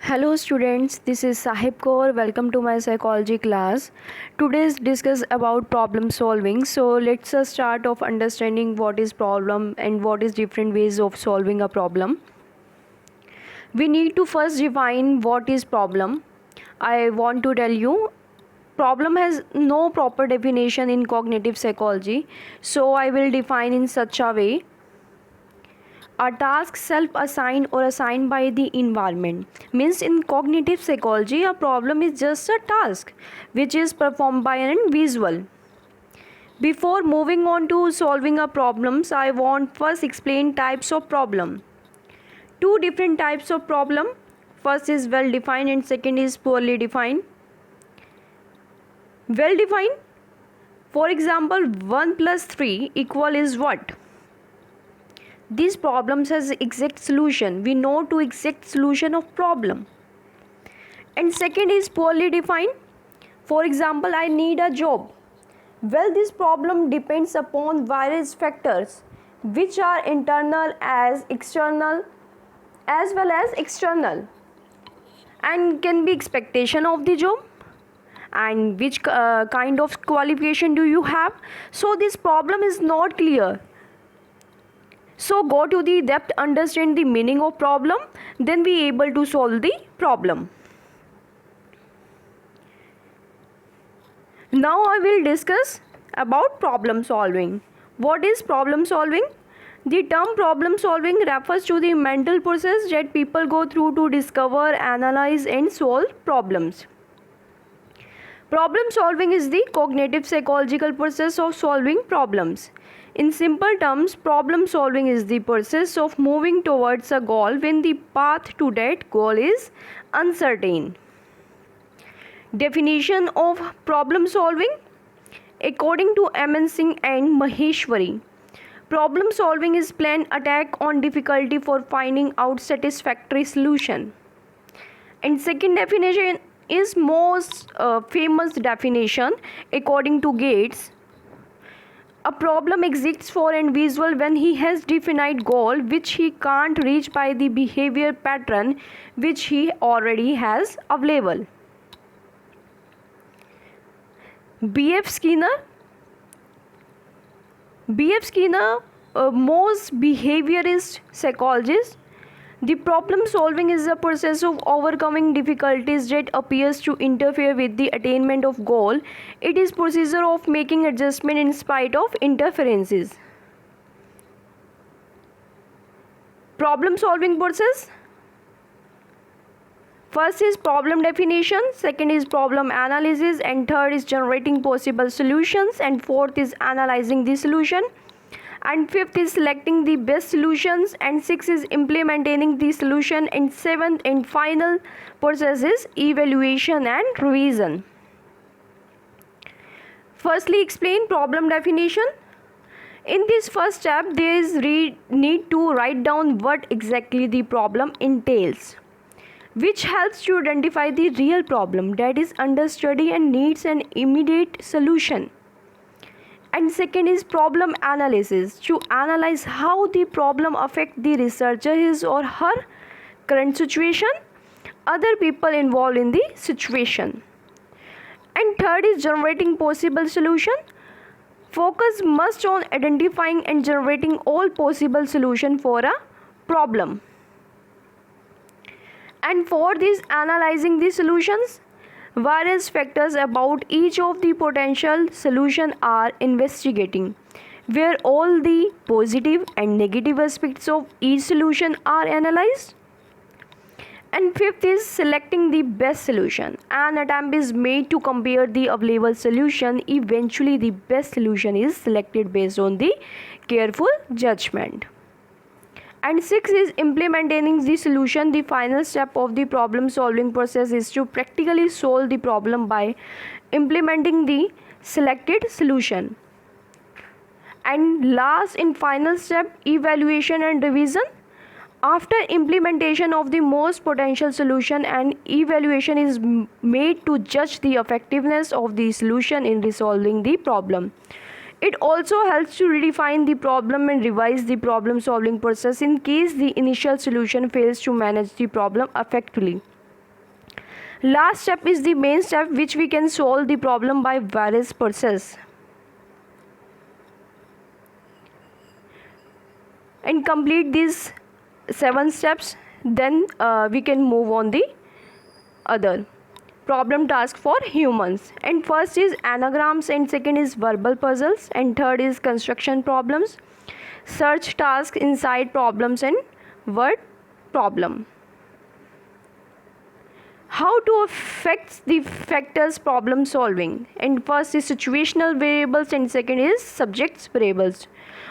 Hello students, this is Sahib Kaur. Welcome to my psychology class. Today's discuss about problem solving. So let's start of understanding what is problem and what is different ways of solving a problem. We need to first define what is problem. I want to tell you problem has no proper definition in cognitive psychology. So I will define in such a way: a task self-assigned or assigned by the environment. Means in cognitive psychology, a problem is just a task which is performed by an individual. Before moving on to solving a problems, I want first explain types of problem. Two different types of problem. First is well defined and second is poorly defined. Well defined, for example, 1 plus 3 equal is what? These problems has exact solution. We know to exact solution of problem. And second is poorly defined. For example, I need a job. Well, this problem depends upon various factors which are internal as external as well as external, and can be expectation of the job and which kind of qualification do you have. So this problem is not clear. So go to the depth, understand the meaning of problem, then we able to solve the problem. Now I will discuss about problem solving. What is problem solving? The term problem solving refers to the mental process that people go through to discover, analyze and solve problems. Problem solving is the cognitive psychological process of solving problems. In simple terms, problem solving is the process of moving towards a goal when the path to that goal is uncertain. Definition of problem solving. According to M.N. Singh and Maheshwari, problem solving is planned attack on difficulty for finding out satisfactory solution. And second definition is most famous definition according to Gates. A problem exists for an individual when he has definite goal which he can't reach by the behavior pattern which he already has available. B.F. Skinner, most behaviorist psychologist. The problem solving is the process of overcoming difficulties that appears to interfere with the attainment of goal. It is procedure of making adjustment in spite of interferences. Problem solving process. First is problem definition, second is problem analysis, and third is generating possible solutions, and fourth is analyzing the solution, and fifth is selecting the best solutions, and sixth is implementing the solution, and seventh and final process is evaluation and revision. Firstly, explain problem definition. In this first step, there is need to write down what exactly the problem entails, which helps to identify the real problem that is under study and needs an immediate solution. And second is problem analysis, to analyze how the problem affects the researcher, his or her current situation, other people involved in the situation. And third is generating possible solution. Focus must on identifying and generating all possible solution for a problem. And for this, analyzing the solutions, various factors about each of the potential solution are investigating, where all the positive and negative aspects of each solution are analyzed. And fifth is selecting the best solution. An attempt is made to compare the available solution. Eventually, the best solution is selected based on the careful judgment. And sixth is implementing the solution. The final step of the problem solving process is to practically solve the problem by implementing the selected solution. And last and final step, evaluation and revision. After implementation of the most potential solution, and evaluation is made to judge the effectiveness of the solution in resolving the problem. It also helps to redefine the problem and revise the problem solving process in case the initial solution fails to manage the problem effectively. Last step is the main step, which we can solve the problem by various process. And complete these 7 steps, then we can move on the other problem task for humans. And first is anagrams, and second is verbal puzzles, and third is construction problems, search tasks inside problems, and word problem. How to affect the factors problem solving? And first is situational variables, and second is subjects variables.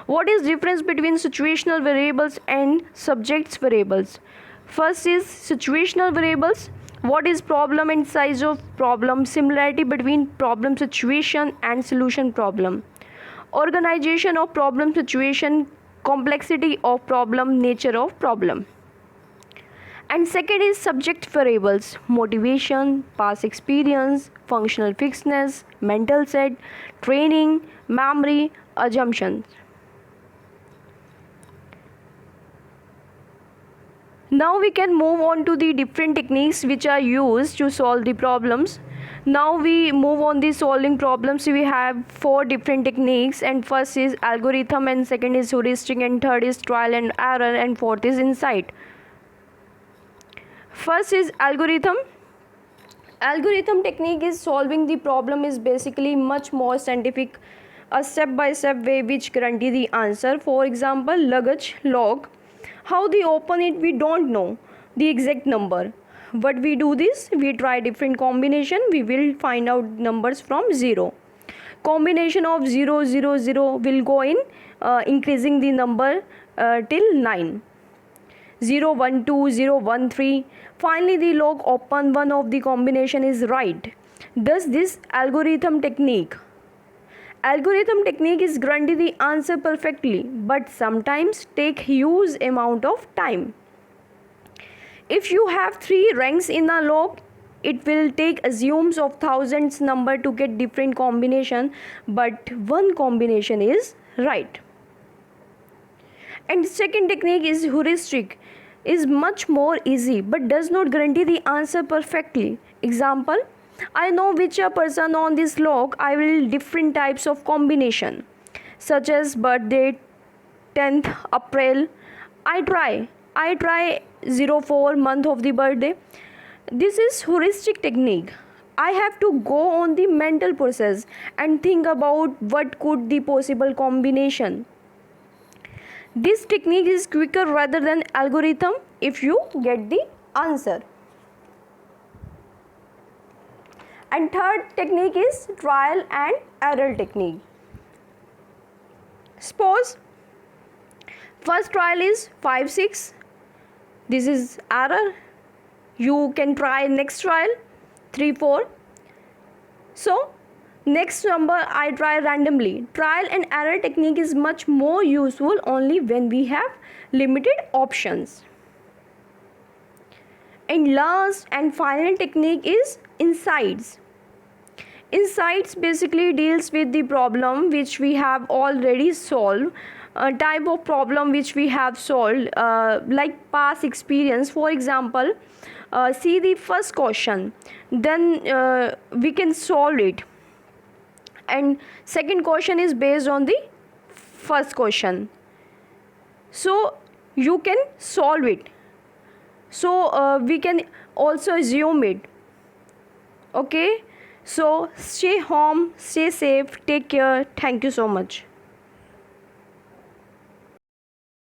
What is difference between situational variables and subjects variables? First is situational variables. What is problem and size of problem? Similarity between problem situation and solution problem. Organization of problem situation, complexity of problem, nature of problem. And second is subject variables: motivation, past experience, functional fitness, mental set, training, memory, assumptions. Now we can move on to the different techniques which are used to solve the problems. Now we move on the solving problems. We have 4 different techniques, and first is algorithm, and second is heuristic, and third is trial and error, and fourth is insight. First is algorithm. Algorithm technique is solving the problem is basically much more scientific, a step-by-step way which guarantee the answer. For example, luggage log. How they open it, we don't know the exact number. But we do this, we try different combination, we will find out numbers from 0. Combination of 0, 0, 0 will go in increasing the number till 9. 0, 1, 2, 0, 1, 3. Finally, the log open one of the combination is right. Thus, this algorithm technique is guarantee the answer perfectly, but sometimes take huge amount of time. If you have 3 ranks in a log, it will take assumes of thousands number to get different combination, but one combination is right. And second technique is heuristic, is much more easy but does not guarantee the answer perfectly. Example, I know which a person on this log, I will different types of combination such as birthday, 10th April. I try 04 month of the birthday. This is heuristic technique. I have to go on the mental process and think about what could the possible combination. This technique is quicker rather than algorithm if you get the answer. And third technique is trial and error technique. Suppose first trial is 5, 6. This is error. You can try next trial 3, 4. So next number I try randomly. Trial and error technique is much more useful only when we have limited options. And last and final technique is insights. Insights basically deals with the problem which we have already solved, a type of problem which we have solved, like past experience. For example, see the first question, then we can solve it. And second question is based on the first question, so you can solve it. So we can also assume it. Okay, so stay home, stay safe, take care. Thank you so much.